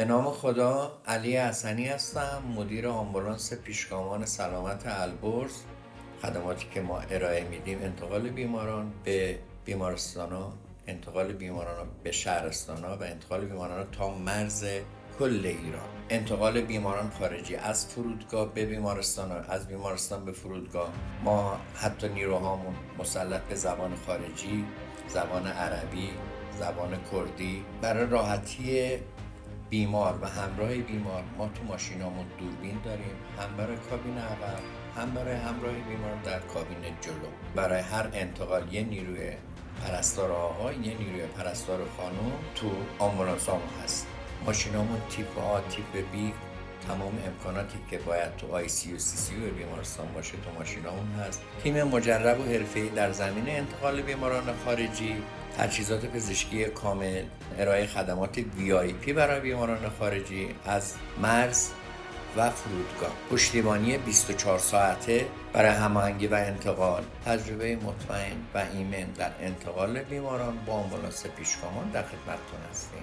به نام خدا، علی حسنی هستم، مدیر آمبولانس پیشگامان سلامت البرز. خدماتی که ما ارائه میدیم انتقال بیماران به بیمارستانا، انتقال بیماران به شهرستانا و انتقال بیماران تا مرز کل ایران. انتقال بیماران خارجی از فرودگاه به بیمارستان، از بیمارستان به فرودگاه. ما حتی نیروهامون مسلط به زبان خارجی، زبان عربی، زبان کردی. برای راحتی بیمار و همراه بیمار ما تو ماشینامون دوربین داریم، هم برای کابین عقب هم برای همراه بیمار در کابین جلو. برای هر انتقال یه نیروی پرستار آقا، یه نیروی پرستار خانم تو آمبولانسامون هست. ماشینامون تیپ A، تیپ B، تمام امکاناتی که باید تو ICU CCU بیمارستان باشه تو ماشینامون هست. تیم مجرب و حرفه‌ای در زمینه انتقال بیماران خارجی، تجهیزات پزشکی کامل، ارائه خدمات VIP برای بیماران خارجی از مرز و فرودگاه، پشتیبانی 24 ساعته برای هماهنگی و انتقال، تجربه مطمئن و ایمن در انتقال بیماران با آمبولانس پیشگامان در خدمتتون هستیم.